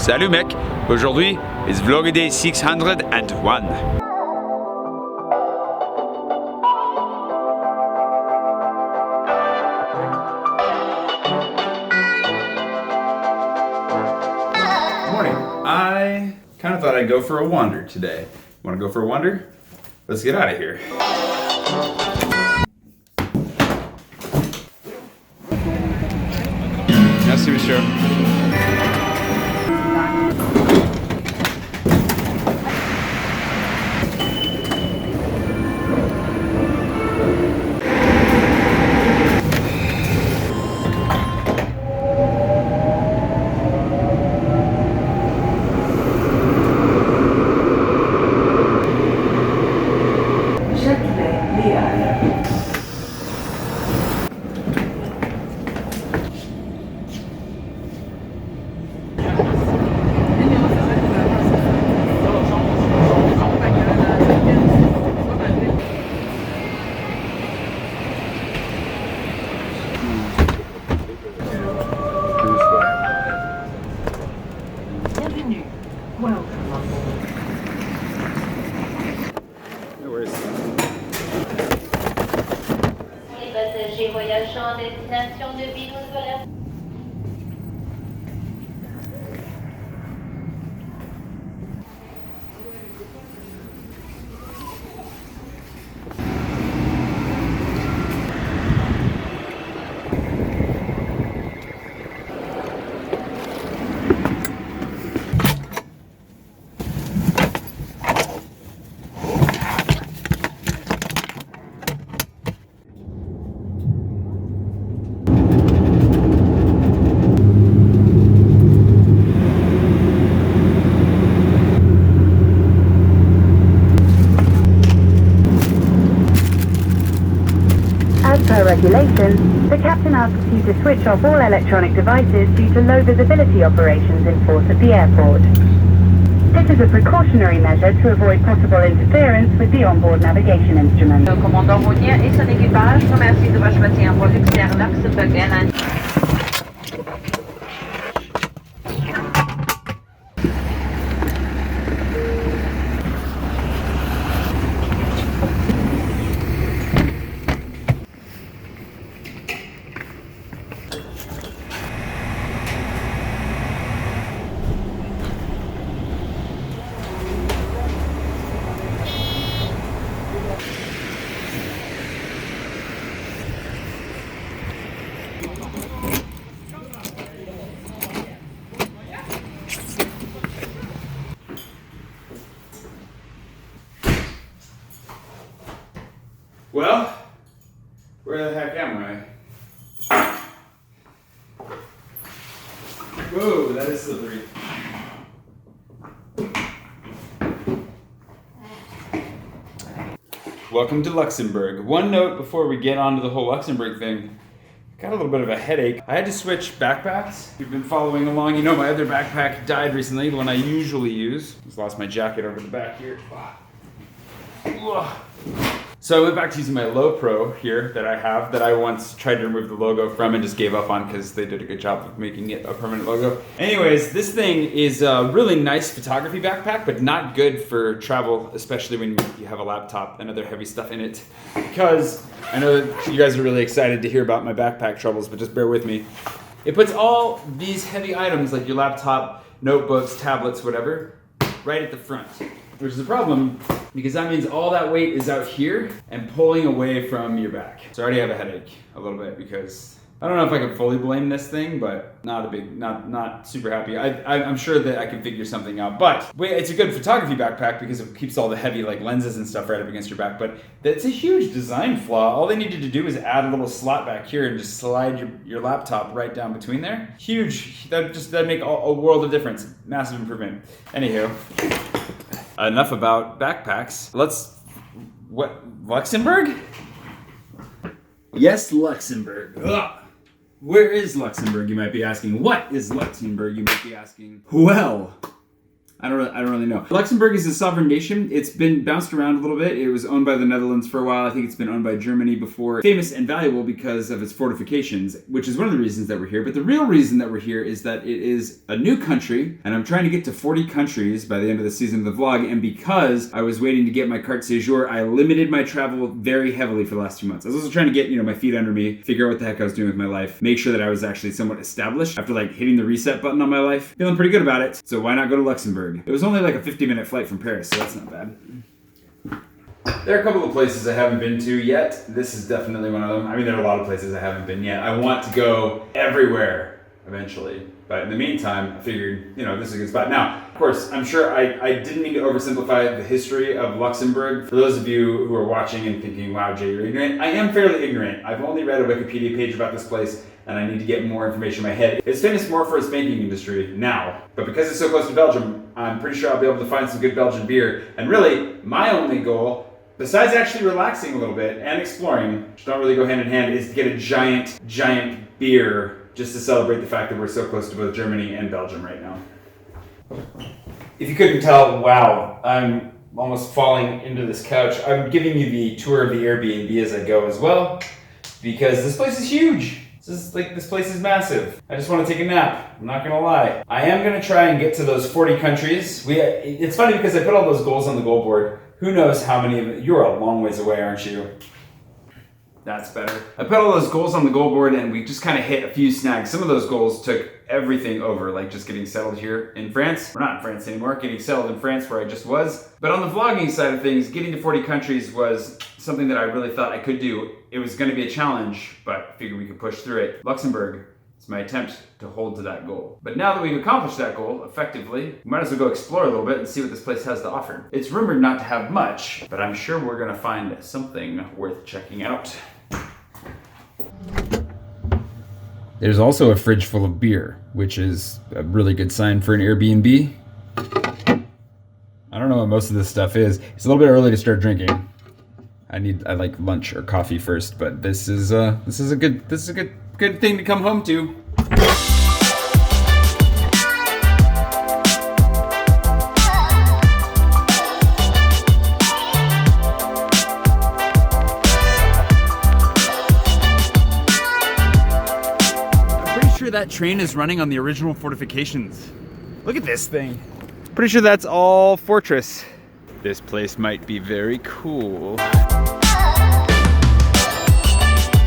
Salut mec, aujourd'hui is Vlog Day 601. Morning. I kind of thought I'd go for a wander today. Want to go for a wander? Let's get out of here. Merci, monsieur. Voyageant en destination de Venezuela. Per regulations, the captain asks you to switch off all electronic devices due to low visibility operations in force at the airport. This is a precautionary measure to avoid possible interference with the onboard navigation instrument. Le commandant Routier et son équipage remercie de votre maintien en vol externe Luxembourg Airlines. Well, where the heck am I? Whoa, that is slippery. Welcome to Luxembourg. One note before we get on to the whole Luxembourg thing. Got a little bit of a headache. I had to switch backpacks. You've been following along. You know my other backpack died recently, the one I usually use. Just lost my jacket over the back here. So I went back to using my Low Pro here that I have, that I once tried to remove the logo from and just gave up on because they did a good job of making it a permanent logo. Anyways, this thing is a really nice photography backpack, but not good for travel, especially when you have a laptop and other heavy stuff in it. Because I know that you guys are really excited to hear about my backpack troubles, but just bear with me. It puts all these heavy items like your laptop, notebooks, tablets, whatever, right at the front. Which is a problem because that means all that weight is out here and pulling away from your back. So I already have a headache a little bit because I don't know if I can fully blame this thing, but not super happy. I'm sure that I can figure something out. But wait, it's a good photography backpack because it keeps all the heavy like lenses and stuff right up against your back. But that's a huge design flaw. All they needed to do is add a little slot back here and just slide your laptop right down between there. Huge. That'd make a world of difference. Massive improvement. Anywho. Enough about backpacks. Luxembourg? Yes, Luxembourg. Ugh. Where is Luxembourg, you might be asking? What is Luxembourg, you might be asking? Well, I don't really know. Luxembourg is a sovereign nation. It's been bounced around a little bit. It was owned by the Netherlands for a while. I think it's been owned by Germany before. Famous and valuable because of its fortifications, which is one of the reasons that we're here. But the real reason that we're here is that it is a new country, and I'm trying to get to 40 countries by the end of the season of the vlog. And because I was waiting to get my carte séjour, I limited my travel very heavily for the last 2 months. I was also trying to get, my feet under me, figure out what the heck I was doing with my life, make sure that I was actually somewhat established after like hitting the reset button on my life. Feeling pretty good about it. So why not go to Luxembourg? It was only like a 50-minute flight from Paris, so that's not bad. There are a couple of places I haven't been to yet. This is definitely one of them. I mean, there are a lot of places I haven't been yet. I want to go everywhere eventually. But in the meantime, I figured, this is a good spot. Now, of course, I'm sure I didn't mean to oversimplify the history of Luxembourg. For those of you who are watching and thinking, wow, Jay, you're ignorant. I am fairly ignorant. I've only read a Wikipedia page about this place, and I need to get more information in my head. It's famous more for its banking industry now, but because it's so close to Belgium, I'm pretty sure I'll be able to find some good Belgian beer. And really, my only goal, besides actually relaxing a little bit and exploring, which don't really go hand in hand, is to get a giant beer just to celebrate the fact that we're so close to both Germany and Belgium right now. If you couldn't tell, wow, I'm almost falling into this couch. I'm giving you the tour of the Airbnb as I go as well, because this place is huge. This place is massive. I just want to take a nap. I'm not gonna lie. I am gonna try and get to those 40 countries. It's funny because I put all those goals on the goal board. Who knows how many of it? You're a long ways away, aren't you? That's better. I put all those goals on the goal board and we just kind of hit a few snags. Some of those goals took everything over, like just getting settled here in France. We're not in France anymore, getting settled in France where I just was. But on the vlogging side of things, getting to 40 countries was something that I really thought I could do. It was gonna be a challenge, but I figured we could push through it. Luxembourg is my attempt to hold to that goal. But now that we've accomplished that goal effectively, we might as well go explore a little bit and see what this place has to offer. It's rumored not to have much, but I'm sure we're gonna find something worth checking out. There's also a fridge full of beer, which is a really good sign for an Airbnb. I don't know what most of this stuff is. It's a little bit early to start drinking. I like lunch or coffee first, but this is a good thing to come home to. That train is running on the original fortifications. Look at this thing. Pretty sure that's all fortress. This place might be very cool.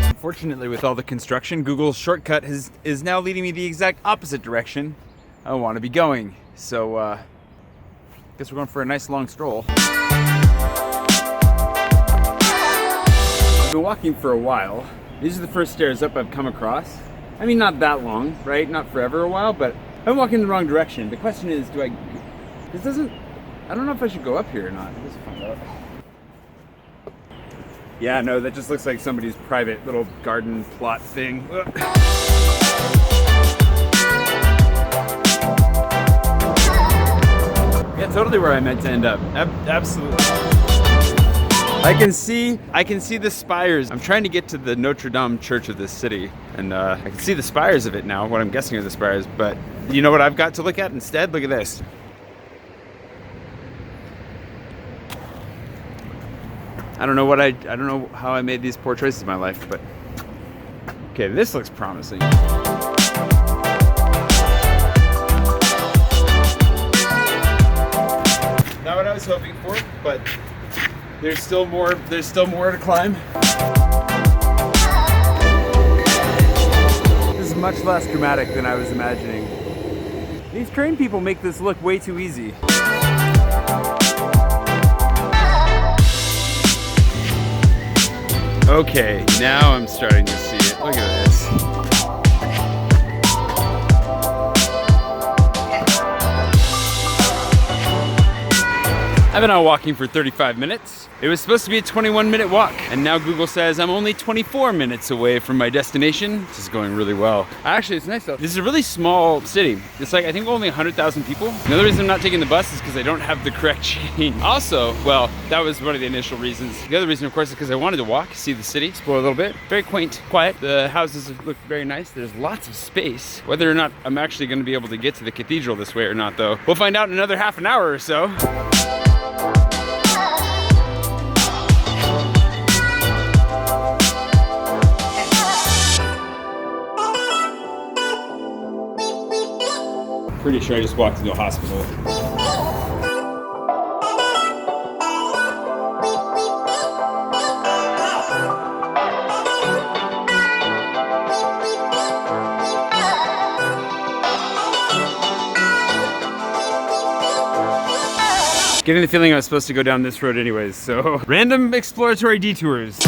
Unfortunately, with all the construction, Google's shortcut is now leading me the exact opposite direction I want to be going. So, I guess we're going for a nice long stroll. I've been walking for a while. These are the first stairs up I've come across. I mean, not that long, right? Not forever a while, but I'm walking in the wrong direction. The question is, I don't know if I should go up here or not. Let's find out. Yeah, no, that just looks like somebody's private little garden plot thing. Yeah, totally where I meant to end up. Absolutely. I can see the spires. I'm trying to get to the Notre Dame church of this city, and I can see the spires of it now, what I'm guessing are the spires, but you know what I've got to look at instead? Look at this. I don't know how I made these poor choices in my life, but okay, this looks promising. Not what I was hoping for, but there's still more to climb. This is much less dramatic than I was imagining. These train people make this look way too easy. Okay, now I'm starting to see it. Look at this. I've been out walking for 35 minutes. It was supposed to be a 21-minute walk, and now Google says I'm only 24 minutes away from my destination. This is going really well. Actually, it's nice though. This is a really small city. It's like, I think only 100,000 people. Another reason I'm not taking the bus is because I don't have the correct chain. Also, well, that was one of the initial reasons. The other reason, of course, is because I wanted to walk, see the city, explore a little bit. Very quaint, quiet. The houses look very nice. There's lots of space. Whether or not I'm actually going to be able to get to the cathedral this way or not, though, we'll find out in another half an hour or so. Pretty sure I just walked into a hospital. Getting the feeling I was supposed to go down this road anyways, so random exploratory detours.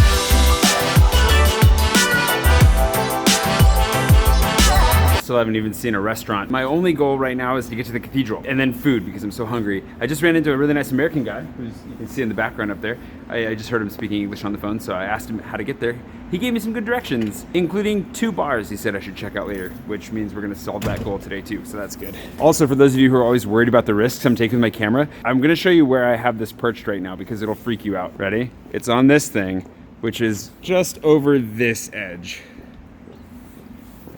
Still haven't even seen a restaurant. My only goal right now is to get to the cathedral and then food because I'm so hungry. I just ran into a really nice American guy who's, you can see in the background up there. I just heard him speaking English on the phone, so I asked him how to get there. He gave me some good directions, including 2 bars he said I should check out later, which means we're gonna solve that goal today too, so that's good. Also, for those of you who are always worried about the risks I'm taking with my camera, I'm gonna show you where I have this perched right now because it'll freak you out. Ready? It's on this thing, which is just over this edge.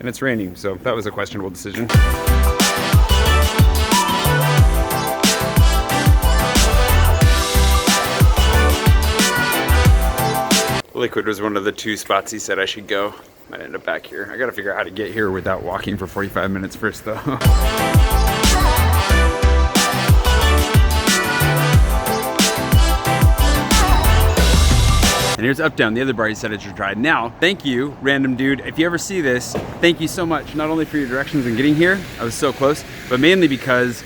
And it's raining, so that was a questionable decision. Liquid was one of the 2 spots he said I should go. Might end up back here. I gotta figure out how to get here without walking for 45 minutes first though. And here's Up Down, the other bar he said I should try. Now, thank you, random dude. If you ever see this, thank you so much, not only for your directions in getting here, I was so close, but mainly because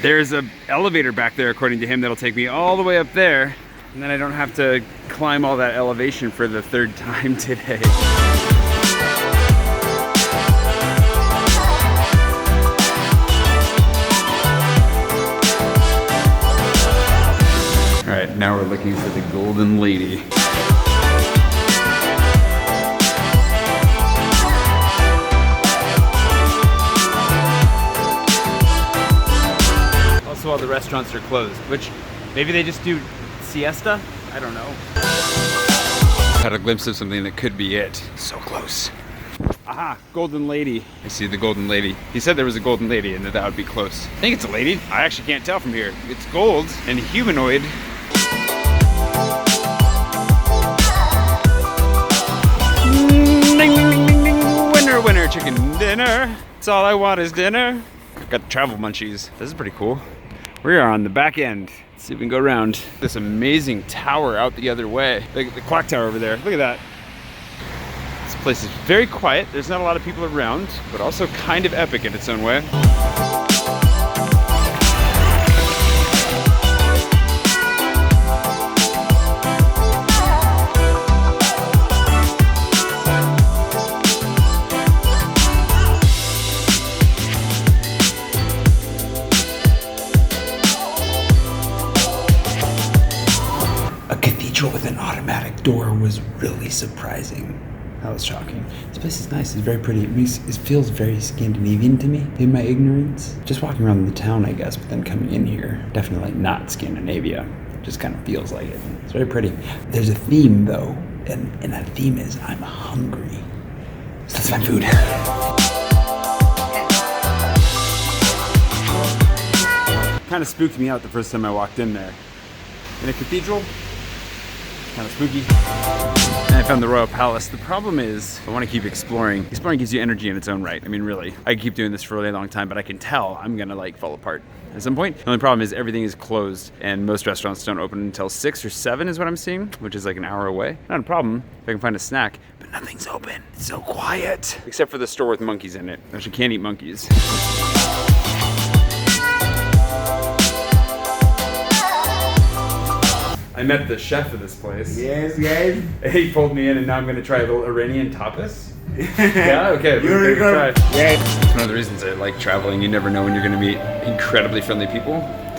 there's an elevator back there, according to him, that'll take me all the way up there, and then I don't have to climb all that elevation for the 3rd time today. All right, now we're looking for the Golden Lady. Also, all the restaurants are closed, which maybe they just do siesta? I don't know. Had a glimpse of something that could be it. So close. Aha, Golden Lady. I see the Golden Lady. He said there was a Golden Lady and that would be close. I think it's a lady. I actually can't tell from here. It's gold and humanoid. Ding, ding, ding, ding, ding. Winner, winner, chicken dinner. That's all I want is dinner. Got the travel munchies. This is pretty cool. We are on the back end. Let's see if we can go around this amazing tower out the other way. The clock tower over there. Look at that. This place is very quiet. There's not a lot of people around, but also kind of epic in its own way. With an automatic door was really surprising. That was shocking. This place is nice. It's very pretty. It feels very Scandinavian to me in my ignorance. Just walking around the town, I guess, but then coming in here, definitely not Scandinavia. It just kind of feels like it. It's very pretty. There's a theme though, and that theme is I'm hungry. So let's find food. Kind of spooked me out the first time I walked in there. In a cathedral, kind of spooky. And I found the Royal Palace. The problem is, I want to keep exploring. Exploring gives you energy in its own right. I mean, really. I can keep doing this for a really long time, but I can tell I'm gonna like fall apart at some point. The only problem is everything is closed and most restaurants don't open until 6 or 7 is what I'm seeing, which is like an hour away. Not a problem if I can find a snack, but nothing's open. It's so quiet. Except for the store with monkeys in it. Actually can't eat monkeys. I met the chef of this place. Yes, guys. He pulled me in and now I'm gonna try a little Iranian tapas. Yeah, okay. You're gonna try. Yeah. It's one of the reasons I like traveling. You never know when you're gonna meet incredibly friendly people.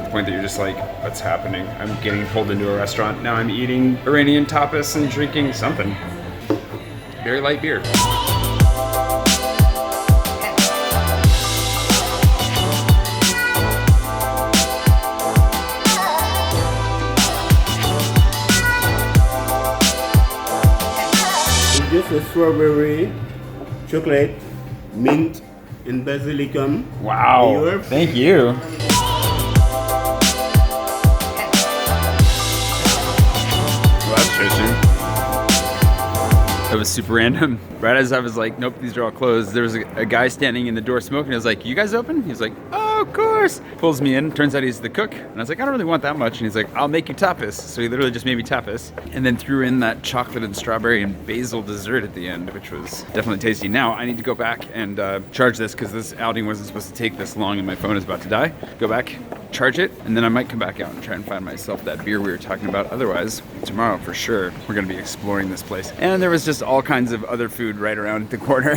the point that you're just like, what's happening? I'm getting pulled into a restaurant. Now I'm eating Iranian tapas and drinking something. Very light beer. Just a strawberry, chocolate, mint, and basilicum. Wow. Europe. Thank you. Well, that's interesting. That was super random. Right as I was like, nope, these are all closed, there was a guy standing in the door smoking. I was like, you guys open? He was like, oh, of course. Pulls me in. Turns out he's the cook. And I was like, I don't really want that much. And he's like, I'll make you tapas. So he literally just made me tapas. And then threw in that chocolate and strawberry and basil dessert at the end, which was definitely tasty. Now I need to go back and charge this because this outing wasn't supposed to take this long and my phone is about to die. Go back, charge it, and then I might come back out and try and find myself that beer we were talking about. Otherwise, tomorrow for sure, we're gonna be exploring this place. And there was just all kinds of other food right around the corner.